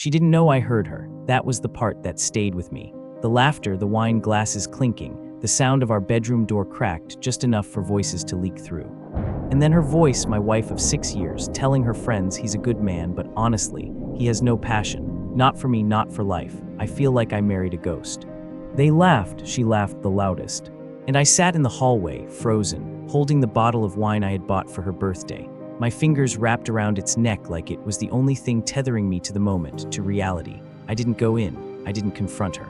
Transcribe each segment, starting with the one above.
She didn't know I heard her. That was the part that stayed with me. The laughter, the wine glasses clinking, the sound of our bedroom door cracked just enough for voices to leak through. And then her voice, my wife of 6 years, telling her friends he's a good man, but honestly, he has no passion. Not for me, not for life. I feel like I married a ghost. They laughed, she laughed the loudest. And I sat in the hallway, frozen, holding the bottle of wine I had bought for her birthday. My fingers wrapped around its neck like it was the only thing tethering me to the moment, to reality. I didn't go in. I didn't confront her.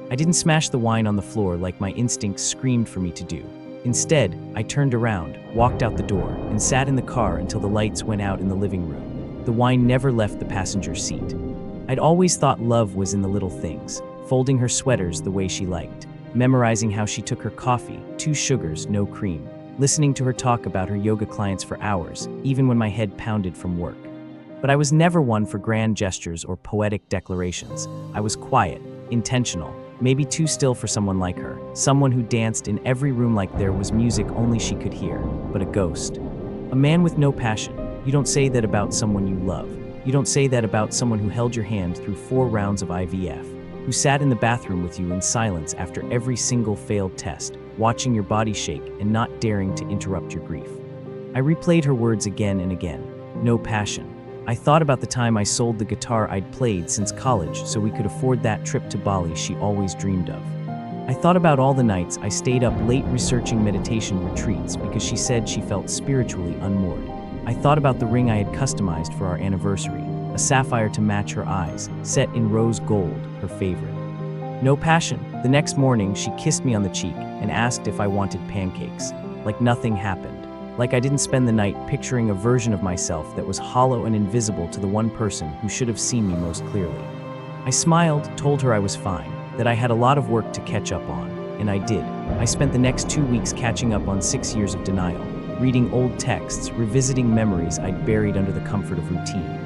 I didn't smash the wine on the floor like my instincts screamed for me to do. Instead, I turned around, walked out the door, and sat in the car until the lights went out in the living room. The wine never left the passenger seat. I'd always thought love was in the little things, folding her sweaters the way she liked, memorizing how she took her coffee, 2 sugars, no cream, listening to her talk about her yoga clients for hours, even when my head pounded from work. But I was never one for grand gestures or poetic declarations. I was quiet, intentional, maybe too still for someone like her, someone who danced in every room like there was music only she could hear, but a ghost. A man with no passion. You don't say that about someone you love. You don't say that about someone who held your hand through 4 rounds of IVF, who sat in the bathroom with you in silence after every single failed test, watching your body shake and not daring to interrupt your grief. I replayed her words again and again. No passion. I thought about the time I sold the guitar I'd played since college so we could afford that trip to Bali she always dreamed of. I thought about all the nights I stayed up late researching meditation retreats because she said she felt spiritually unmoored. I thought about the ring I had customized for our anniversary, a sapphire to match her eyes, set in rose gold, her favorite. No passion. The next morning, she kissed me on the cheek and asked if I wanted pancakes, like nothing happened, like I didn't spend the night picturing a version of myself that was hollow and invisible to the one person who should have seen me most clearly. I smiled, told her I was fine, that I had a lot of work to catch up on, and I did. I spent the next 2 weeks catching up on 6 years of denial, reading old texts, revisiting memories I'd buried under the comfort of routine.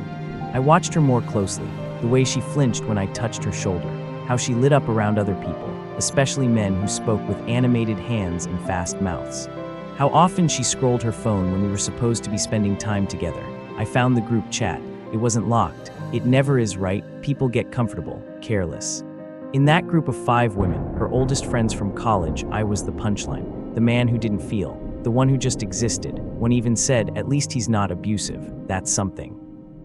I watched her more closely, the way she flinched when I touched her shoulder, how she lit up around other people, especially men who spoke with animated hands and fast mouths. How often she scrolled her phone when we were supposed to be spending time together. I found the group chat. It wasn't locked. It never is, right? People get comfortable, careless. In that group of 5 women, her oldest friends from college, I was the punchline, the man who didn't feel, the one who just existed. One even said, at least he's not abusive. That's something.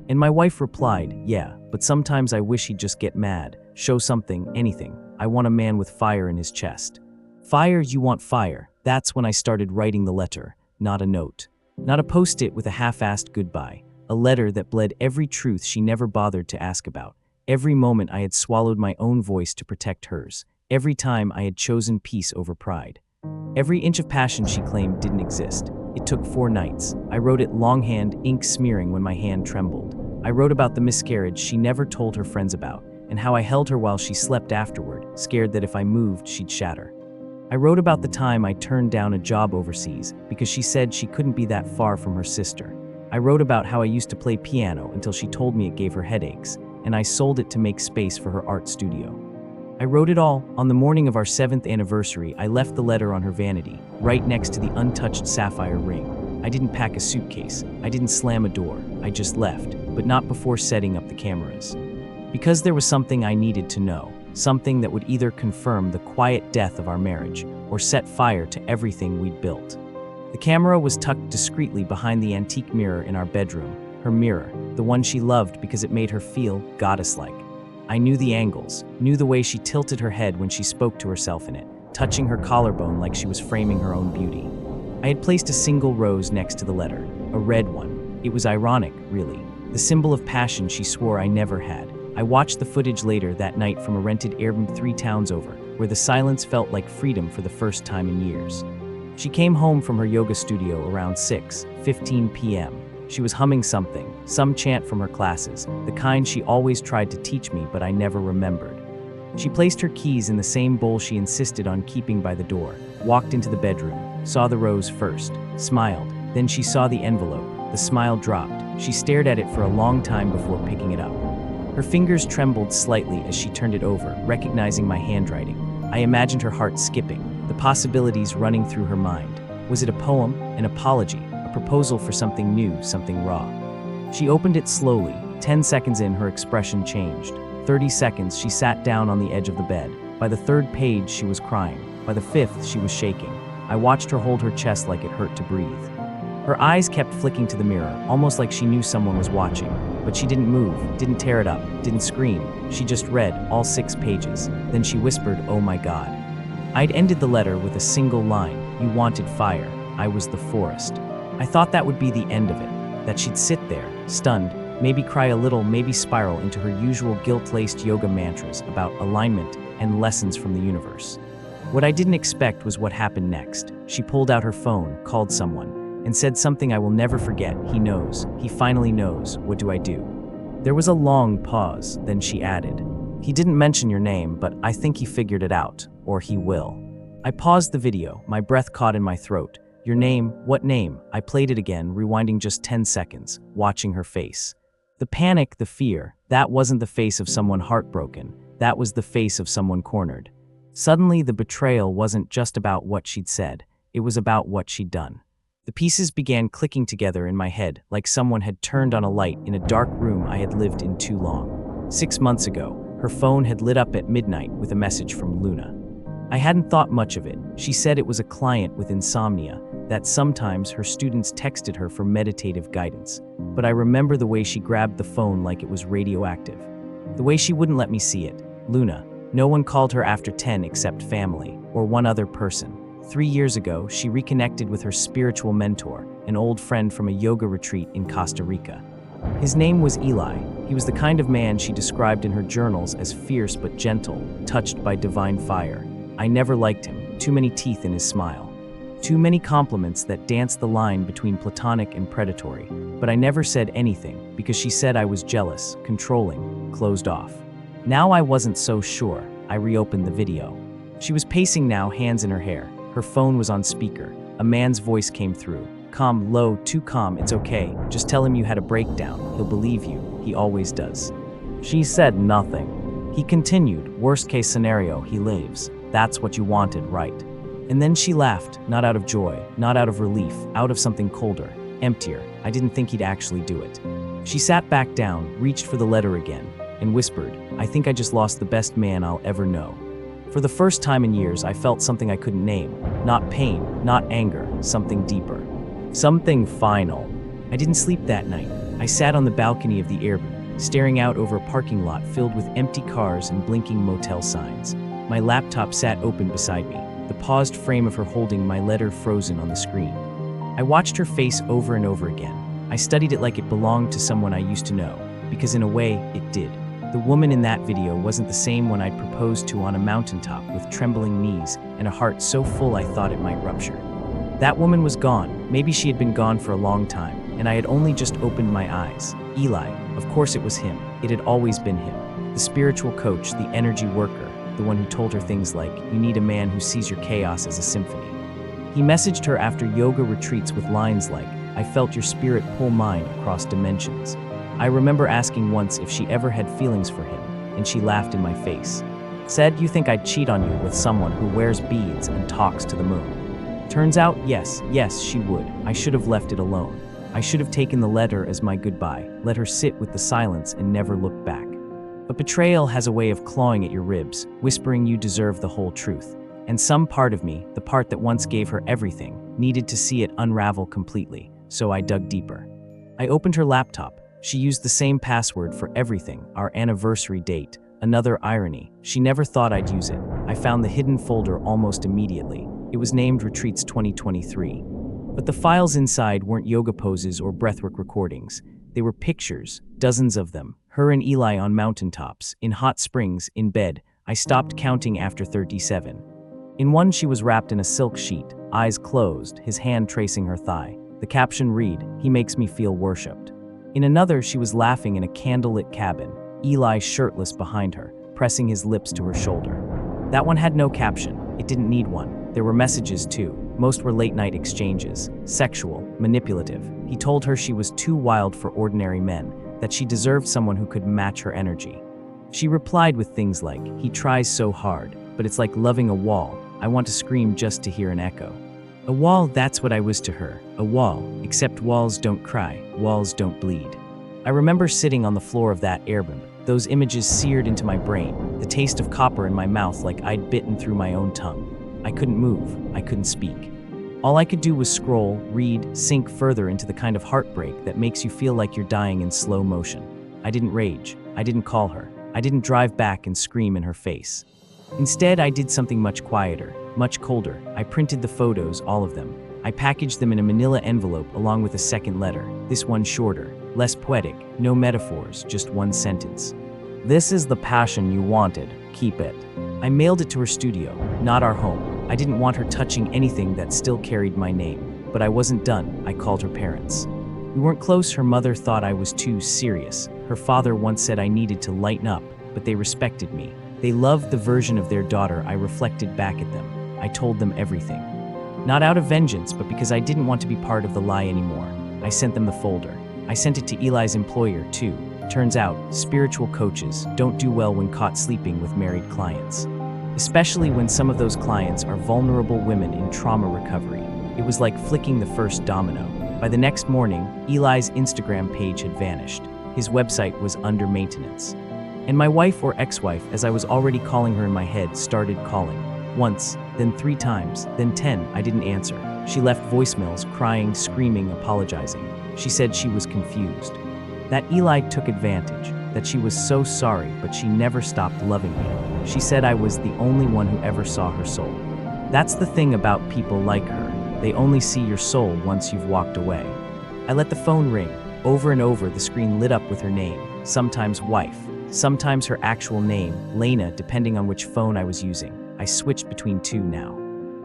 And my wife replied, yeah, but sometimes I wish he'd just get mad, show something, anything. I want a man with fire in his chest. Fire, you want fire. That's when I started writing the letter, not a note. Not a post-it with a half-assed goodbye. A letter that bled every truth she never bothered to ask about. Every moment I had swallowed my own voice to protect hers. Every time I had chosen peace over pride. Every inch of passion she claimed didn't exist. It took 4 nights. I wrote it longhand, ink smearing when my hand trembled. I wrote about the miscarriage she never told her friends about, and how I held her while she slept afterward, scared that if I moved, she'd shatter. I wrote about the time I turned down a job overseas because she said she couldn't be that far from her sister. I wrote about how I used to play piano until she told me it gave her headaches, and I sold it to make space for her art studio. I wrote it all. On the morning of our 7th anniversary, I left the letter on her vanity, right next to the untouched sapphire ring. I didn't pack a suitcase. I didn't slam a door. I just left, but not before setting up the cameras. Because there was something I needed to know, something that would either confirm the quiet death of our marriage or set fire to everything we'd built. The camera was tucked discreetly behind the antique mirror in our bedroom, her mirror, the one she loved because it made her feel goddess-like. I knew the angles, knew the way she tilted her head when she spoke to herself in it, touching her collarbone like she was framing her own beauty. I had placed a single rose next to the letter, a red one. It was ironic, really, the symbol of passion she swore I never had. I watched the footage later that night from a rented Airbnb 3 towns over, where the silence felt like freedom for the first time in years. She came home from her yoga studio around 6:15 p.m. She was humming something, some chant from her classes, the kind she always tried to teach me but I never remembered. She placed her keys in the same bowl she insisted on keeping by the door, walked into the bedroom, saw the rose first, smiled, then she saw the envelope. The smile dropped. She stared at it for a long time before picking it up. Her fingers trembled slightly as she turned it over, recognizing my handwriting. I imagined her heart skipping, the possibilities running through her mind. Was it a poem, an apology, a proposal for something new, something raw? She opened it slowly, 10 seconds in, her expression changed. 30 seconds, she sat down on the edge of the bed. By the third page, she was crying. By the fifth, she was shaking. I watched her hold her chest like it hurt to breathe. Her eyes kept flicking to the mirror, almost like she knew someone was watching. But she didn't move, didn't tear it up, didn't scream. She just read all 6 pages. Then she whispered, "Oh my God." I'd ended the letter with a single line, "You wanted fire. I was the forest." I thought that would be the end of it, that she'd sit there, stunned, maybe cry a little, maybe spiral into her usual guilt-laced yoga mantras about alignment and lessons from the universe. What I didn't expect was what happened next. She pulled out her phone, called someone, and said something I will never forget. "He knows. He finally knows. What do I do?" There was a long pause, then she added, "He didn't mention your name, but I think he figured it out, or he will." I paused the video, my breath caught in my throat. "Your name? What name?" I played it again, rewinding just 10 seconds, watching her face. The panic, the fear, that wasn't the face of someone heartbroken. That was the face of someone cornered. Suddenly, the betrayal wasn't just about what she'd said. It was about what she'd done. The pieces began clicking together in my head, like someone had turned on a light in a dark room I had lived in too long. 6 months ago, her phone had lit up at midnight with a message from Luna. I hadn't thought much of it. She said it was a client with insomnia, that sometimes her students texted her for meditative guidance. But I remember the way she grabbed the phone like it was radioactive. The way she wouldn't let me see it. Luna. No one called her after 10 except family, or one other person. 3 years ago, she reconnected with her spiritual mentor, an old friend from a yoga retreat in Costa Rica. His name was Eli. He was the kind of man she described in her journals as fierce but gentle, touched by divine fire. I never liked him. Too many teeth in his smile. Too many compliments that danced the line between platonic and predatory. But I never said anything, because she said I was jealous, controlling, closed off. Now I wasn't so sure. I reopened the video. She was pacing now, hands in her hair. Her phone was on speaker. A man's voice came through. Calm, low, too calm, it's okay. Just tell him you had a breakdown. He'll believe you. He always does. She said nothing. He continued, worst case scenario, he leaves. That's what you wanted, right? And then she laughed, not out of joy, not out of relief, out of something colder, emptier. I didn't think he'd actually do it. She sat back down, reached for the letter again, and whispered, "I think I just lost the best man I'll ever know." For the first time in years, I felt something I couldn't name. Not pain, not anger, something deeper. Something final. I didn't sleep that night. I sat on the balcony of the Airbnb, staring out over a parking lot filled with empty cars and blinking motel signs. My laptop sat open beside me, the paused frame of her holding my letter frozen on the screen. I watched her face over and over again. I studied it like it belonged to someone I used to know, because in a way, it did. The woman in that video wasn't the same one I'd proposed to on a mountaintop with trembling knees and a heart so full I thought it might rupture. That woman was gone. Maybe she had been gone for a long time, and I had only just opened my eyes. Eli, of course it was him. It had always been him. The spiritual coach, the energy worker, the one who told her things like, "You need a man who sees your chaos as a symphony." He messaged her after yoga retreats with lines like, "I felt your spirit pull mine across dimensions." I remember asking once if she ever had feelings for him, and she laughed in my face. Said, "You think I'd cheat on you with someone who wears beads and talks to the moon?" Turns out, yes, she would. I should have left it alone. I should have taken the letter as my goodbye, let her sit with the silence and never look back. But betrayal has a way of clawing at your ribs, whispering you deserve the whole truth. And some part of me, the part that once gave her everything, needed to see it unravel completely, so I dug deeper. I opened her laptop. She used the same password for everything, our anniversary date. Another irony, she never thought I'd use it. I found the hidden folder almost immediately. It was named Retreats 2023. But the files inside weren't yoga poses or breathwork recordings. They were pictures, dozens of them. Her and Eli on mountaintops, in hot springs, in bed. I stopped counting after 37. In one, she was wrapped in a silk sheet, eyes closed, his hand tracing her thigh. The caption read, "He makes me feel worshipped." In another, she was laughing in a candlelit cabin, Eli shirtless behind her, pressing his lips to her shoulder. That one had no caption. It didn't need one. There were messages too. Most were late-night exchanges, sexual, manipulative. He told her she was too wild for ordinary men, that she deserved someone who could match her energy. She replied with things like, "He tries so hard, but it's like loving a wall. I want to scream just to hear an echo." A wall, that's what I was to her. A wall, except walls don't cry, walls don't bleed. I remember sitting on the floor of that airbnb, those images seared into my brain, the taste of copper in my mouth like I'd bitten through my own tongue. I couldn't move, I couldn't speak. All I could do was scroll, read, sink further into the kind of heartbreak that makes you feel like you're dying in slow motion. I didn't rage, I didn't call her, I didn't drive back and scream in her face. Instead, I did something much quieter, much colder. I printed the photos, all of them. I packaged them in a manila envelope along with a second letter, this one shorter, less poetic, no metaphors, just one sentence. This is the passion you wanted, keep it. I mailed it to her studio, not our home. I didn't want her touching anything that still carried my name, but I wasn't done. I called her parents. We weren't close. Her mother thought I was too serious. Her father once said I needed to lighten up, but they respected me. They loved the version of their daughter I reflected back at them. I told them everything. Not out of vengeance, but because I didn't want to be part of the lie anymore. I sent them the folder. I sent it to Eli's employer, too. Turns out, spiritual coaches don't do well when caught sleeping with married clients. Especially when some of those clients are vulnerable women in trauma recovery. It was like flicking the first domino. By the next morning, Eli's Instagram page had vanished. His website was under maintenance. And my wife or ex-wife, as I was already calling her in my head, started calling. Once, then 3 times, then 10. I didn't answer. She left voicemails, crying, screaming, apologizing. She said she was confused. That Eli took advantage, that she was so sorry, but she never stopped loving me. She said I was the only one who ever saw her soul. That's the thing about people like her. They only see your soul once you've walked away. I let the phone ring. Over and over, the screen lit up with her name, sometimes wife, sometimes her actual name, Lena, depending on which phone I was using. I switched between 2 now.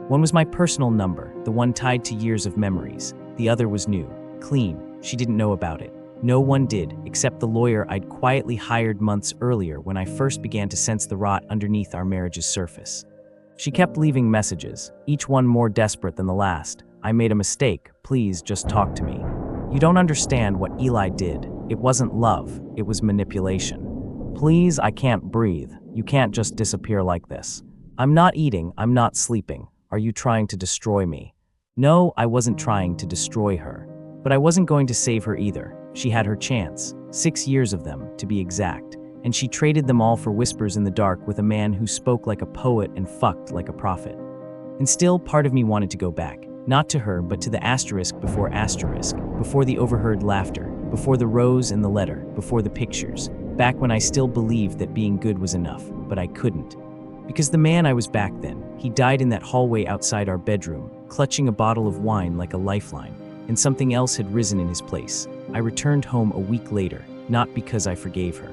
One was my personal number, the one tied to years of memories. The other was new, clean. She didn't know about it. No one did, except the lawyer I'd quietly hired months earlier when I first began to sense the rot underneath our marriage's surface. She kept leaving messages, each one more desperate than the last. I made a mistake. Please just talk to me. You don't understand what Eli did. It wasn't love. It was manipulation. Please, I can't breathe. You can't just disappear like this. I'm not eating. I'm not sleeping. Are you trying to destroy me? No, I wasn't trying to destroy her. But I wasn't going to save her either. She had her chance. 6 years of them, to be exact. And she traded them all for whispers in the dark with a man who spoke like a poet and fucked like a prophet. And still, part of me wanted to go back. Not to her, but to the asterisk, before the overheard laughter, before the rose in the letter, before the pictures. Back when I still believed that being good was enough, but I couldn't. Because the man I was back then, he died in that hallway outside our bedroom, clutching a bottle of wine like a lifeline, and something else had risen in his place. I returned home a week later, not because I forgave her,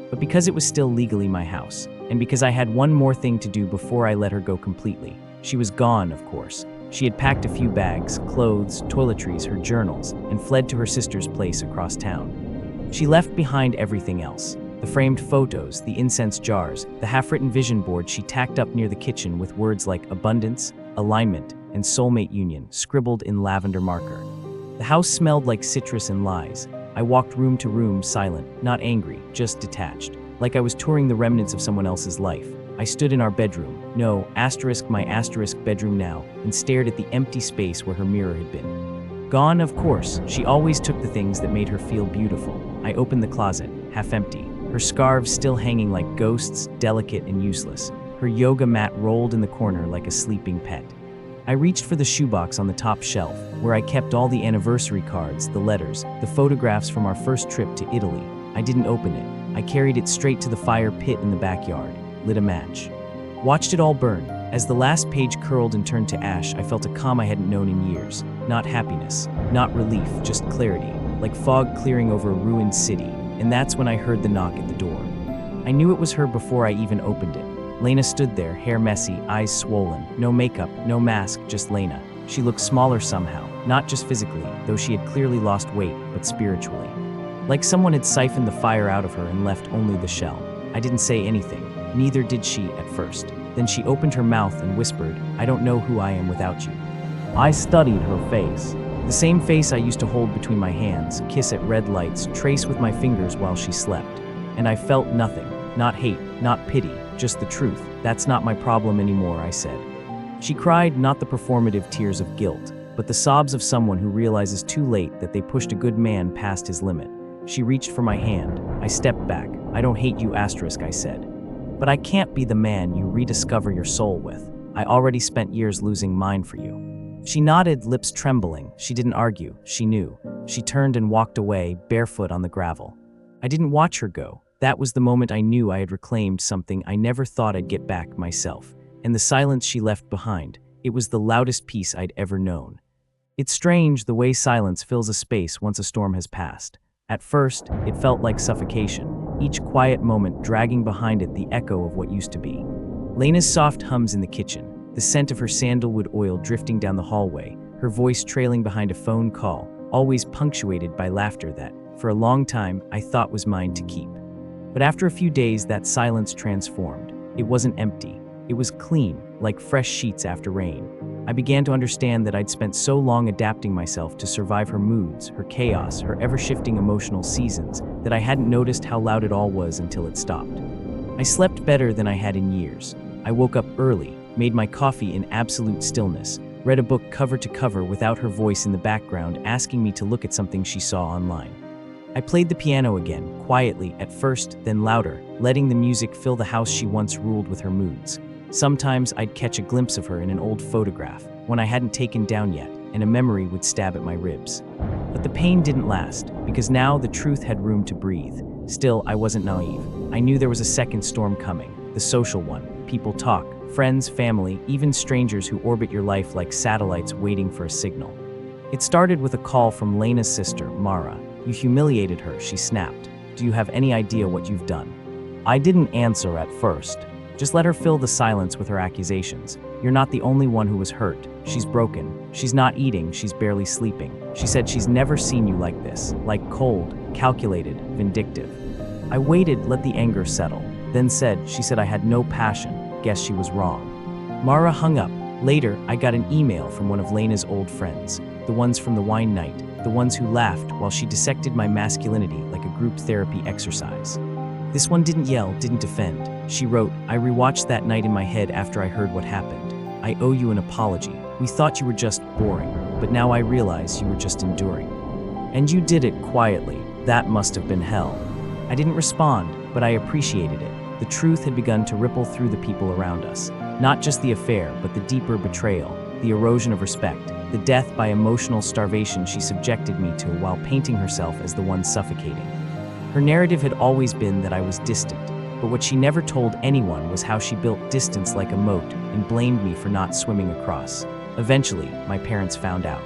but because it was still legally my house, and because I had one more thing to do before I let her go completely. She was gone, of course. She had packed a few bags, clothes, toiletries, her journals, and fled to her sister's place across town. She left behind everything else. The framed photos, the incense jars, the half-written vision board she tacked up near the kitchen with words like abundance, alignment, and soulmate union scribbled in lavender marker. The house smelled like citrus and lies. I walked room to room, silent, not angry, just detached, like I was touring the remnants of someone else's life. I stood in our bedroom, my asterisk bedroom now, and stared at the empty space where her mirror had been. Gone, of course. She always took the things that made her feel beautiful. I opened the closet, half empty. Her scarves still hanging like ghosts, delicate and useless. Her yoga mat rolled in the corner like a sleeping pet. I reached for the shoebox on the top shelf, where I kept all the anniversary cards, the letters, the photographs from our first trip to Italy. I didn't open it. I carried it straight to the fire pit in the backyard, lit a match. Watched it all burn. As the last page curled and turned to ash, I felt a calm I hadn't known in years. Not happiness, not relief, just clarity, like fog clearing over a ruined city. And that's when I heard the knock at the door. I knew it was her before I even opened it. Lena stood there, hair messy, eyes swollen, no makeup, no mask, just Lena. She looked smaller somehow, not just physically, though she had clearly lost weight, but spiritually. Like someone had siphoned the fire out of her and left only the shell. I didn't say anything, neither did she at first. Then she opened her mouth and whispered, "I don't know who I am without you." I studied her face. The same face I used to hold between my hands, kiss at red lights, trace with my fingers while she slept. And I felt nothing, not hate, not pity, just the truth. "That's not my problem anymore," I said. She cried, not the performative tears of guilt, but the sobs of someone who realizes too late that they pushed a good man past his limit. She reached for my hand. I stepped back. I don't hate you, asterisk, I said. But I can't be the man you rediscover your soul with. I already spent years losing mine for you. She nodded, lips trembling. She didn't argue. She knew. She turned and walked away, barefoot on the gravel. I didn't watch her go. That was the moment I knew I had reclaimed something I never thought I'd get back myself. And the silence she left behind, it was the loudest peace I'd ever known. It's strange the way silence fills a space once a storm has passed. At first, it felt like suffocation, each quiet moment dragging behind it the echo of what used to be. Lena's soft hums in the kitchen, the scent of her sandalwood oil drifting down the hallway, her voice trailing behind a phone call, always punctuated by laughter that, for a long time, I thought was mine to keep. But after a few days, that silence transformed. It wasn't empty. It was clean, like fresh sheets after rain. I began to understand that I'd spent so long adapting myself to survive her moods, her chaos, her ever-shifting emotional seasons, that I hadn't noticed how loud it all was until it stopped. I slept better than I had in years. I woke up early, made my coffee in absolute stillness, read a book cover to cover without her voice in the background asking me to look at something she saw online. I played the piano again, quietly at first, then louder, letting the music fill the house she once ruled with her moods. Sometimes I'd catch a glimpse of her in an old photograph, one I hadn't taken down yet, and a memory would stab at my ribs. But the pain didn't last, because now the truth had room to breathe. Still, I wasn't naive. I knew there was a second storm coming, the social one. People talk, friends, family, even strangers who orbit your life like satellites waiting for a signal. It started with a call from Lena's sister, Mara. You humiliated her, she snapped. Do you have any idea what you've done? I didn't answer at first. Just let her fill the silence with her accusations. You're not the only one who was hurt. She's broken. She's not eating, she's barely sleeping. She said she's never seen you like this, like cold, calculated, vindictive. I waited, let the anger settle, then she said I had no passion. Guess she was wrong. Mara hung up. Later, I got an email from one of Lena's old friends, the ones from the wine night, the ones who laughed while she dissected my masculinity like a group therapy exercise. This one didn't yell, didn't defend. She wrote, I rewatched that night in my head after I heard what happened. I owe you an apology. We thought you were just boring, but now I realize you were just enduring. And you did it quietly. That must have been hell. I didn't respond, but I appreciated it. The truth had begun to ripple through the people around us. Not just the affair, but the deeper betrayal, the erosion of respect, the death by emotional starvation she subjected me to while painting herself as the one suffocating. Her narrative had always been that I was distant, but what she never told anyone was how she built distance like a moat and blamed me for not swimming across. Eventually, my parents found out.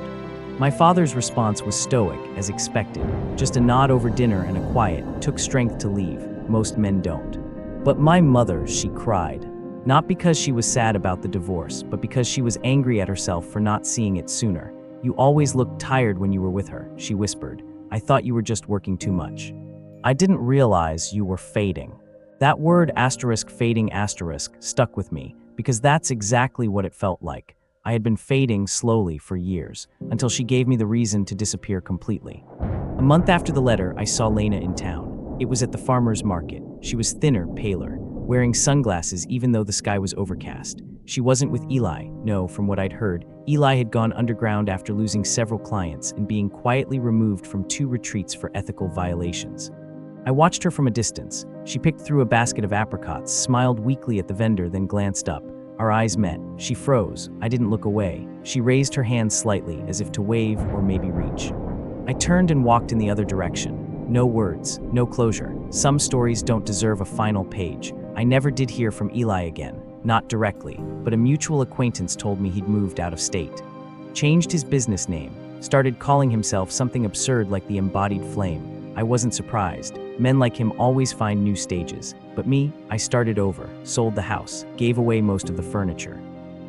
My father's response was stoic, as expected. Just a nod over dinner and a quiet, took strength to leave. Most men don't. But my mother, she cried. Not because she was sad about the divorce, but because she was angry at herself for not seeing it sooner. You always looked tired when you were with her, she whispered. I thought you were just working too much. I didn't realize you were fading. That word fading stuck with me because that's exactly what it felt like. I had been fading slowly for years until she gave me the reason to disappear completely. A month after the letter, I saw Lena in town. It was at the farmer's market. She was thinner, paler, wearing sunglasses even though the sky was overcast. She wasn't with Eli. No, from what I'd heard, Eli had gone underground after losing several clients and being quietly removed from 2 retreats for ethical violations. I watched her from a distance. She picked through a basket of apricots, smiled weakly at the vendor, then glanced up. Our eyes met. She froze. I didn't look away. She raised her hand slightly, as if to wave or maybe reach. I turned and walked in the other direction. No words, no closure. Some stories don't deserve a final page. I never did hear from Eli again. Not directly, but a mutual acquaintance told me he'd moved out of state. Changed his business name. Started calling himself something absurd like the Embodied Flame. I wasn't surprised. Men like him always find new stages. But me, I started over, sold the house, gave away most of the furniture.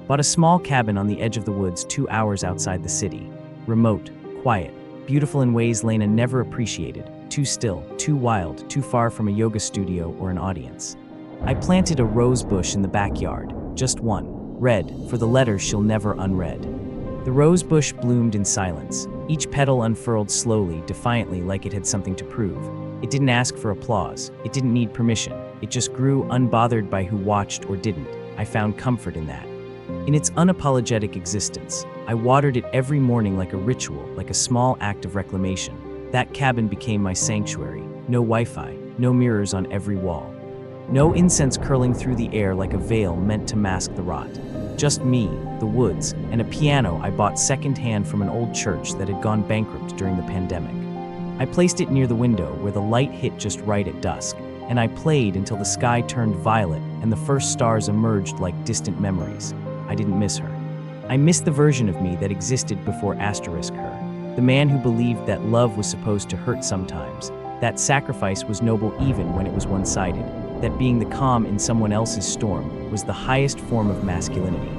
Bought a small cabin on the edge of the woods 2 hours outside the city. Remote, quiet, beautiful in ways Lena never appreciated. Too still, too wild, too far from a yoga studio or an audience. I planted a rose bush in the backyard, just one, red, for the letter she'll never unread. The rose bush bloomed in silence. Each petal unfurled slowly, defiantly, like it had something to prove. It didn't ask for applause. It didn't need permission. It just grew, unbothered by who watched or didn't. I found comfort in that. In its unapologetic existence, I watered it every morning like a ritual, like a small act of reclamation. That cabin became my sanctuary. No Wi-Fi, no mirrors on every wall. No incense curling through the air like a veil meant to mask the rot. Just me, the woods, and a piano I bought secondhand from an old church that had gone bankrupt during the pandemic. I placed it near the window where the light hit just right at dusk, and I played until the sky turned violet and the first stars emerged like distant memories. I didn't miss her. I missed the version of me that existed before asterisk her. The man who believed that love was supposed to hurt sometimes, that sacrifice was noble even when it was one-sided, that being the calm in someone else's storm was the highest form of masculinity.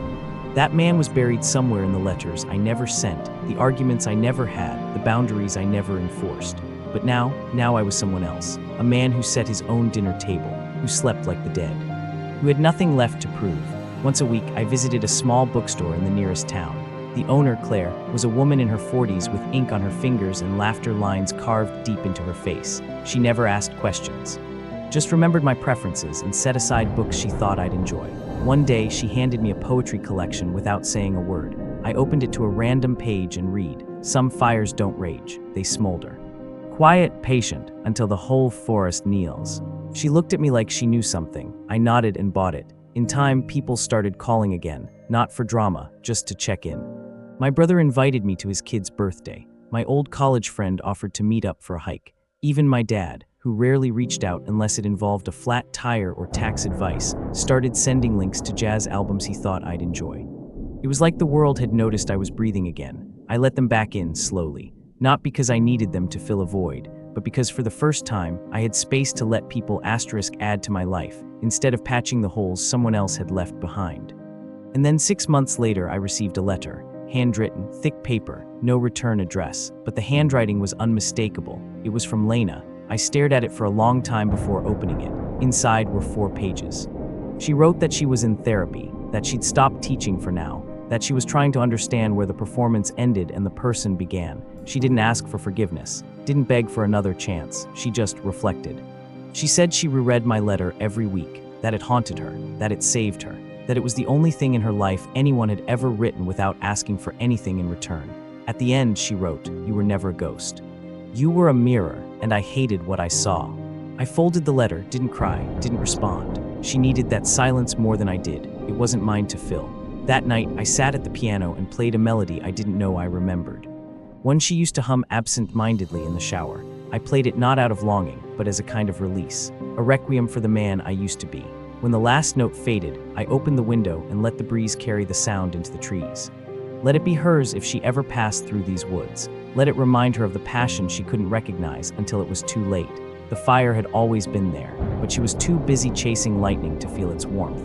That man was buried somewhere in the letters I never sent, the arguments I never had, the boundaries I never enforced. But now I was someone else, a man who set his own dinner table, who slept like the dead, who had nothing left to prove. Once a week, I visited a small bookstore in the nearest town. The owner, Claire, was a woman in her 40s with ink on her fingers and laughter lines carved deep into her face. She never asked questions, just remembered my preferences and set aside books she thought I'd enjoy. One day, she handed me a poetry collection without saying a word. I opened it to a random page and read, "Some fires don't rage, they smolder. Quiet, patient, until the whole forest kneels." She looked at me like she knew something. I nodded and bought it. In time, people started calling again, not for drama, just to check in. My brother invited me to his kid's birthday. My old college friend offered to meet up for a hike. Even my dad, who rarely reached out unless it involved a flat tire or tax advice, started sending links to jazz albums he thought I'd enjoy. It was like the world had noticed I was breathing again. I let them back in slowly, not because I needed them to fill a void, but because for the first time, I had space to let people add to my life, instead of patching the holes someone else had left behind. And then 6 months later, I received a letter. Handwritten, thick paper, no return address, but the handwriting was unmistakable. It was from Lena. I stared at it for a long time before opening it. Inside were 4 pages. She wrote that she was in therapy, that she'd stopped teaching for now, that she was trying to understand where the performance ended and the person began. She didn't ask for forgiveness, didn't beg for another chance, she just reflected. She said she reread my letter every week, that it haunted her, that it saved her, that it was the only thing in her life anyone had ever written without asking for anything in return. At the end, she wrote, "You were never a ghost. You were a mirror, and I hated what I saw." I folded the letter, didn't cry, didn't respond. She needed that silence more than I did. It wasn't mine to fill. That night, I sat at the piano and played a melody I didn't know I remembered. One she used to hum absent-mindedly in the shower. I played it not out of longing, but as a kind of release, a requiem for the man I used to be. When the last note faded, I opened the window and let the breeze carry the sound into the trees. Let it be hers if she ever passed through these woods. Let it remind her of the passion she couldn't recognize until it was too late. The fire had always been there, but she was too busy chasing lightning to feel its warmth.